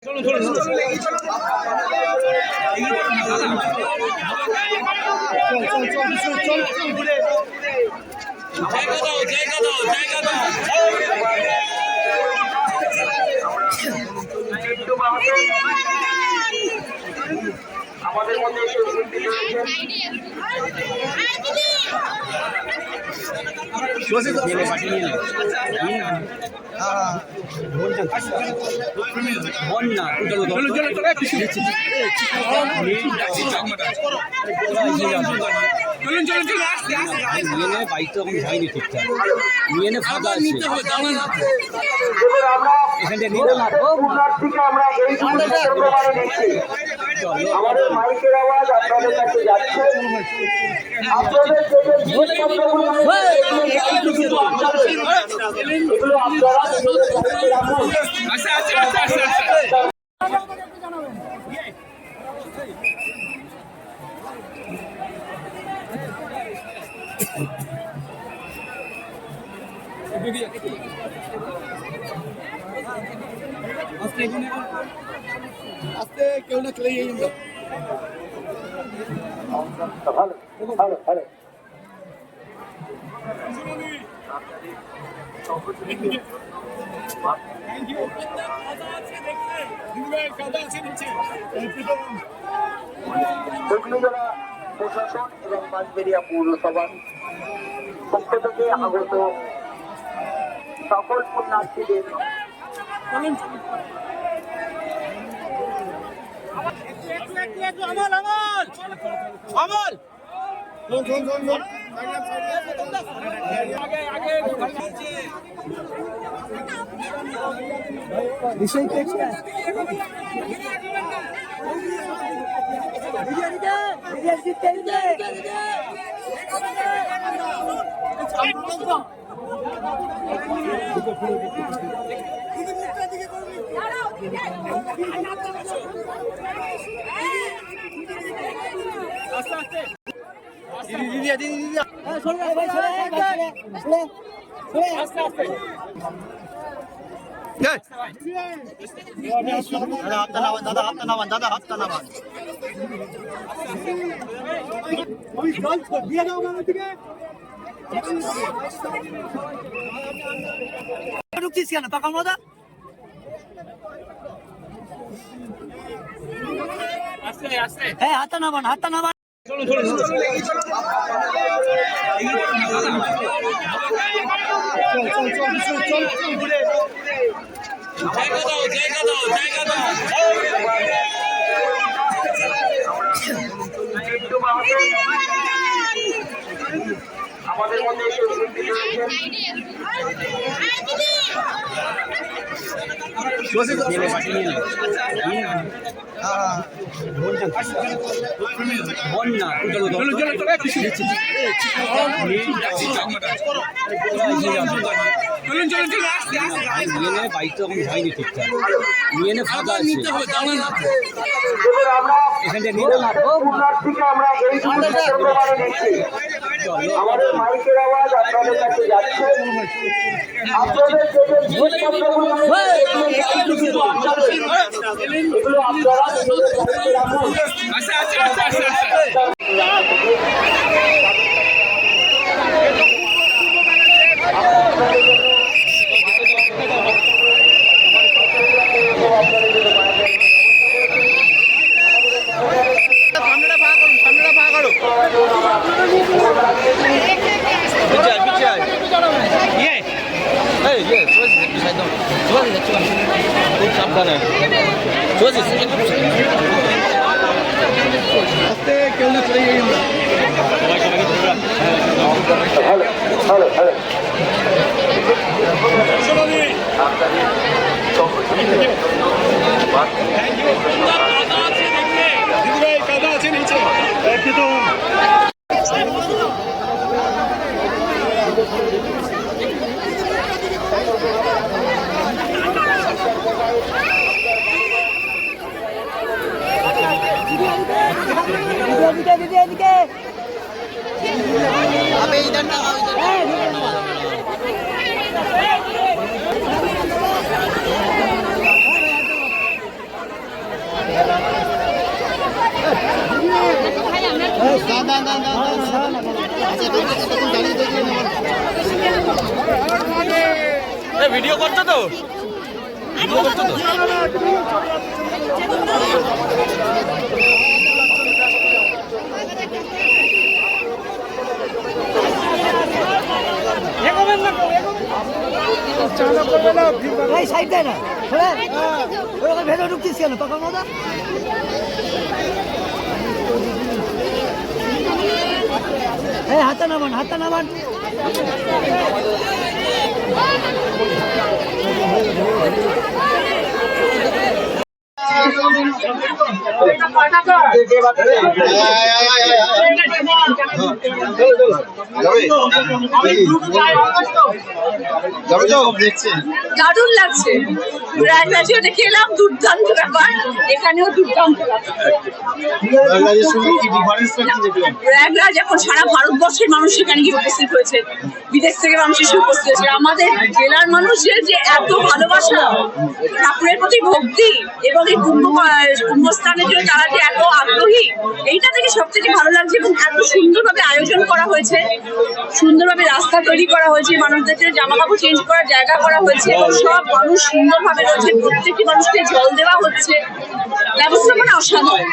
চলো চলো চলো জায়গা দাও জায়গা দাও জায়গা দাও। আমাদের মধ্যে এসে উপস্থিত হয়েছেন বাইক তো এখন হয়নি ঠিকঠাক নিয়ে নে ফাঁকা আছে আমাদের মাইকের আওয়াজ আপনাদের কাছে যাচ্ছে। এগুলো আপনারা আস্তে কেউ না চলে যাই ভালো ভালো ভালো হুগলি জেলা প্রশাসন এবং বাঁশবেড়িয়া পৌরসভার পক্ষ থেকে আগত সকল পুণ্যার্থীদের ঢুকছিস কেন পাকা মজা হ্যাঁ হাতটা নামান চলো চলো চলো জায়গা দাও জায়গা দাও জায়গা দাও। আমাদের মধ্যে এসে উপস্থিত হয়েছেন বাইক তো এখন হয়নি ঠিকঠাক নিয়ে নে ফাঁকা আছে আমরা এই আমাদের মাইকের আওয়াজ আপনাদের কাছে যাচ্ছে। আপনাদের এগুলো আপনারা কেউ না চলে যাই ভালো ভালো ভালো কাদা আছে নিচে একদম इधर ना ভিডিও করছো তো? ভিডিও করছো তো? এই সাইড দেয় না ওরকম ভেতরে ঢুকছিস কেন পাকার মতো এই হাতটা নামান দারুণ লাগছে। প্রয়াগরাজে দেখে এলাম, দুর্দান্ত ব্যাপার। এখানেও দুর্দান্ত প্রয়াগরাজ এখন সারা ভারতবর্ষের মানুষ সেখানে গিয়ে উপস্থিত হয়েছে, বিদেশ থেকে মানুষ এসে উপস্থিত হয়েছে। আমাদের জেলার মানুষের যে এত ভালোবাসা, ঠাকুরের প্রতি ভক্তি এবং এই কুম্ভস্থানের জন্য তারা যে এত আগ্রহী, এইটা থেকে সব থেকে ভালো লাগছে। এবং এত সুন্দরভাবে আয়োজন করা হয়েছে, সুন্দরভাবে রাস্তা তৈরি করা হয়েছে, মানুষদের জন্য জামা কাপড় চেঞ্জ করার জায়গা করা হয়েছে এবং সব মানুষ সুন্দরভাবে রয়েছে। প্রত্যেকটি মানুষকে জল দেওয়া হচ্ছে, ব্যবস্থাপনা অসাধারণ।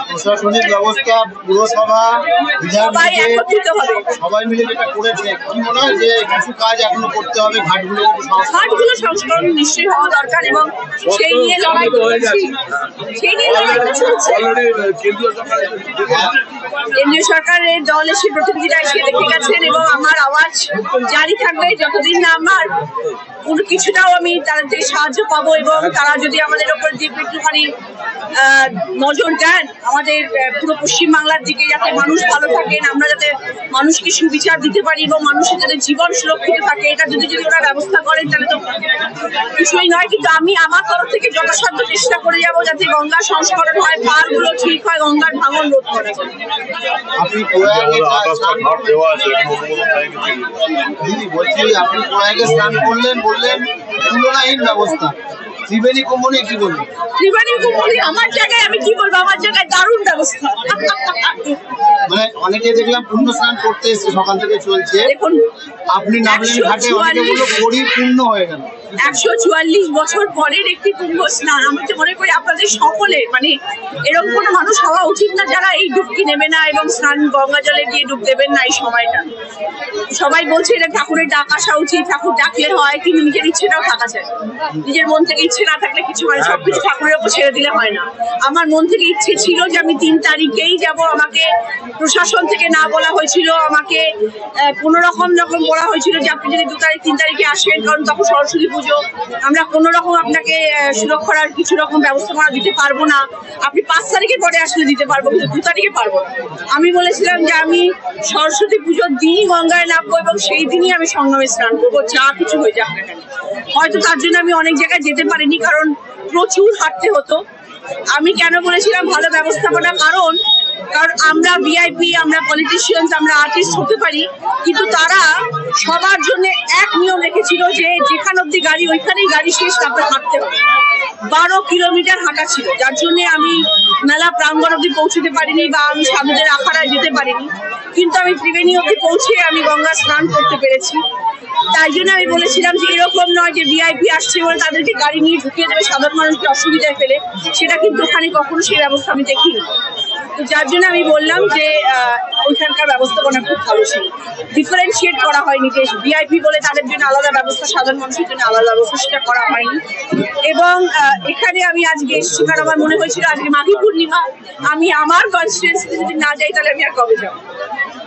প্রশাসনিক ব্যবস্থা, পুরসভা, সবাই একত্রিত হবে, সবাই মিলে যেটা করেছে, কি মনে হয় যে কিছু কাজ এখনো করতে হবে? ঘাটগুলো সংস্করণ নিশ্চয়ই হওয়া দরকার এবং সেই নিয়ে লড়াই চলছে। কেন্দ্রীয় সরকারের দল এসে প্রতিনিধিরা এসে দেখে গেছেন এবং আমার আওয়াজ জারি থাকবে যতদিন না আমার কোনো কিছুটাও আমি তাদের থেকে সাহায্য পাবো এবং তারা যদি আমাদের ওপর যে একটুখানি নজর দেন আমাদের পুরো পশ্চিমবাংলার দিকে, যাতে মানুষ ভালো থাকেন, আমরা যাতে মানুষকে সুবিচার দিতে পারি এবং মানুষের যাতে জীবন সুরক্ষিত থাকে, এটা যদি ওরা ব্যবস্থা করেন তাহলে তো কিছুই নয়। কিন্তু আমি আমার তরফ থেকে যথাসাধ্য চেষ্টা করে যাবো যাতে গঙ্গা সংস্করণ হয়, পারগুলো ঠিক হয়, গঙ্গার ভাঙন রোধ করা যায়। আপনি প্রয়াগে স্নান করলেন, বললেন তুলনাহীন ব্যবস্থা। ত্রিবেণী কুম্ভ নিয়ে কি বলবেন? ত্রিবেণী কুম্ভ আমার জায়গায় আমি কি বলবো, আমার জায়গায় দারুণ ব্যবস্থা। মানে অনেকে দেখলাম পুণ্য স্নান করতে এসে সকাল থেকে চলছে, দেখুন আপনি নামলেন ঘাটে, অনেকে বললো পরিপূর্ণ হয়ে গেল। 144 বছর পরের একটি কুম্ভ স্নান। আমি তো মনে করি আপনাদের সকলের মানে এরকম কোনো মানুষ হওয়া উচিত না যারা এই ডুবকি নেবে না এবং স্নান গঙ্গা জলে গিয়ে ডুব দেবেন না এই সময়টা। সবাই বলছে এটা ঠাকুরের ডাক আসা উচিত, ঠাকুর ডাকলে হয়, কিন্তু নিজের ইচ্ছেটাও থাকা চাই। নিজের মন থেকে ইচ্ছে না থাকলে কিছু হয়, সবকিছু ঠাকুরের উপর ছেড়ে দিলে হয় না। আমার মন থেকে ইচ্ছে ছিল যে আমি 3 তারিখেই যাব। আমাকে প্রশাসন থেকে না বলা হয়েছিল, আমাকে কোনো রকম বলা হয়েছিল যে আপনি যদি 2 তারিখ 3 তারিখে আসেন, কারণ তখন সরস্বতী পুজো, আমরা কোনো রকম আপনাকে সুরক্ষার কিছু রকম ব্যবস্থাপনা দিতে পারবো না। আপনি 5 তারিখের পরে আসলে দিতে পারবো, কিন্তু 2 তারিখে পারবো না। আমি বলেছিলাম যে আমি সরস্বতী পুজোর দিনই গঙ্গায় নামবো এবং সেই দিনই আমি সঙ্গমে স্নান করবো, যা কিছু হয়ে যাক না কেন। হয়তো তার জন্য আমি অনেক জায়গায় যেতে পারিনি, কারণ প্রচুর হাঁটতে হতো। আমি কেন বলেছিলাম ভালো ব্যবস্থাপনা, কারণ আমরা ভিআইপি, আমরা পলিটিশিয়ানস, আমরা আর্টিস্ট হতে পারি, কিন্তু তারা সবার জন্য এক নিয়ম রেখেছিল যে যেখান অব্দি গাড়ি ওইখানেই গাড়ি শেষ, তারপরে হাঁটতে হবে। 12 কিলোমিটার হাঁটা ছিল, যার জন্য আমি মেলা প্রাঙ্গণ অব্দি পৌঁছতে পারিনি বা আমি সাধুদের আখাড়ায় যেতে পারিনি, কিন্তু আমি ত্রিবেণী অব্দি পৌঁছে আমি গঙ্গা স্নান করতে পেরেছি। তাই জন্য আমি বলেছিলাম যে এরকম নয় যে ভিআইপি আসছে বলে তাদেরকে গাড়ি নিয়ে ঢুকিয়ে দেবে সাধারণ মানুষকে অসুবিধায় ফেলে, সেটা কিন্তু ওখানে কখনো সেই ব্যবস্থা আমি দেখিনি। তো যার জন্য আমি বললাম যে ওইখানকার ব্যবস্থাপনা খুব ভালো ছিল, ডিফারেন্সিয়েট করা হয়নি যে ভিআইপি বলে তাদের জন্য আলাদা ব্যবস্থা, সাধারণ মানুষের জন্য আলাদা ব্যবস্থা, সেটা করা হয়নি। এবং এখানে আমি আজকে এসেছি কারণ আমার মনে হয়েছিল আজকে মাঘী পূর্ণিমা, আমি আমার কনস্টিটুয়েন্সিতে যদি না যাই তাহলে আমি আর কবে যাবো।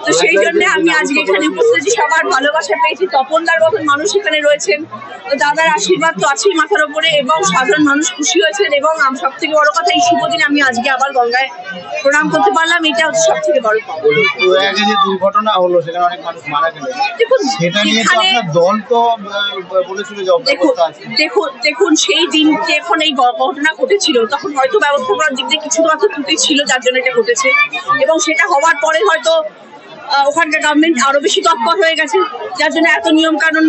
তো সেই জন্য আমি আজকে এখানে উপস্থিত, সবার ভালোবাসা পেয়েছি, তপনদার মতন মানুষ এখানে রয়েছেন, তো দাদার আশীর্বাদ তো আছেই মাথার উপরে এবং সাধারণ মানুষ খুশি হয়েছেন। এবং সব থেকে বড় কথা, এই শুভ দিনে আমি আজকে আবার গঙ্গায় প্রণাম করতে পারলাম, এটা হচ্ছে সব থেকে বড় কথা। যে দুর্ঘটনা হলো সেখানে অনেক মানুষ মারা গেল, দেখুন সেটা নিয়ে তো আপনার দল তো বলেছিল যে অব্যবস্থা আছে। দেখুন সেই দিন যখন এই ঘটনা ঘটেছিল তখন হয়তো ব্যবস্থাপনার দিক দিয়ে কিছু মাত্র ত্রুটি ছিল, যার জন্য এটা ঘটেছে। এবং সেটা হওয়ার পরে হয়তো ওখানকার গভর্নমেন্ট আরো বেশি তৎপর হয়ে গেছে, যার জন্য এত নিয়ম কানুন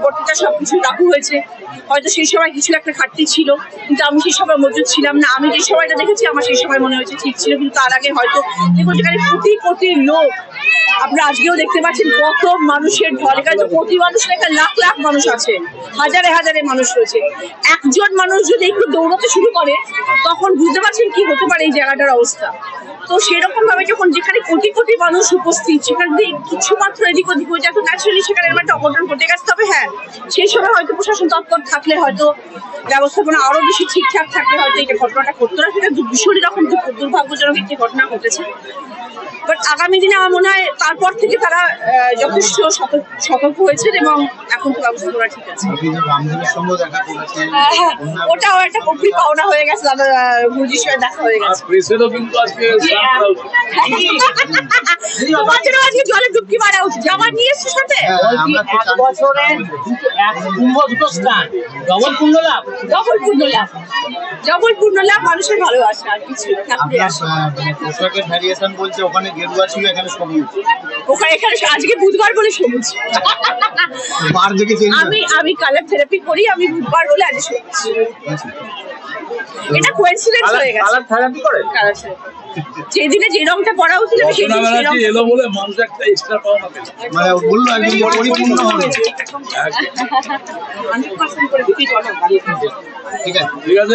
বর্তিতা সবকিছু লাগু হয়েছে। হয়তো সেই সময় কিছু একটা ঘাটতি ছিল, কিন্তু আমি সেই সময় মজুদ ছিলাম না। আমি যে সময়টা দেখেছি আমার সেই সময় মনে হয়েছে ঠিক ছিল, কিন্তু তার আগে হয়তো দেখুন যেখানে কোটি কোটি লোক, আপনারা আজকেও দেখতে পাচ্ছেন কত মানুষের ঢল। এখানে তো প্রতি মানুষ লেখা লাখ লাখ মানুষ আছে, হাজারে হাজারে মানুষ রয়েছে। একজন মানুষ যদি একটু দৌড়াতে শুরু করে তখন বুঝতে পারছেন কি হতে পারে এই জায়গাটার অবস্থা। তো সেরকম ভাবে যখন যেখানে কোটি কোটি মানুষ উপস্থিত, সেখানে যদি কিছু মাত্র এদিক ওদিক হয়ে যায় তো ন্যাচারালি সেখানে একটা অঘটন ঘটে গেছে। তবে হ্যাঁ, সেই সময় হয়তো প্রশাসন তৎপর থাকলে, হয়তো ব্যবস্থাপনা আরো বেশি ঠিকঠাক থাকলে হয়তো এই ঘটনাটা ঘটতো না। সেটা ভীষণই রকম দুর্ভাগ্যজনক একটি ঘটনা ঘটেছে। বাট আগামী দিনে আমার মনে হয় তারপর থেকে তারা যথেষ্ট সতর্ক হয়েছেন এবং এখন তো ব্যবস্থা করা ঠিক আছে। ওটাও একটা গভীর পাওনা হয়ে গেছে, দাদা গুরুজির সঙ্গে দেখা হয়ে গেছে। তোমার জন্য আজকে জলে ডুবকি মারা উচিত। আমার নিয়ে এসছো সাথে ডবল পূর্ণ লাভ মানুষের ভালোবাসা আর কিছু। পোশাকের ভ্যারিয়েশন বলছে ওখানে গেরুয়া ছিল, এখানে সবুজ। এখানে আজকে বুধবার বলে সবুজ। আমি কালার থেরাপি করি, আমি বুধবার বলে আজ সবুজ। এটা কোইন্সিডেন্স হয়ে গেছে। কালার থেরাপি করে? কালার থেরাপি যেদিনে যে রংটা পরা উচিত সেই দিন এলো বলে মানুষ একটা এক্সট্রা পাওয়া পেল, মানে বললো একদম পরিপূর্ণ হলো। 100% করে বিক্রি করা। ঠিক আছে। ঠিক আছে।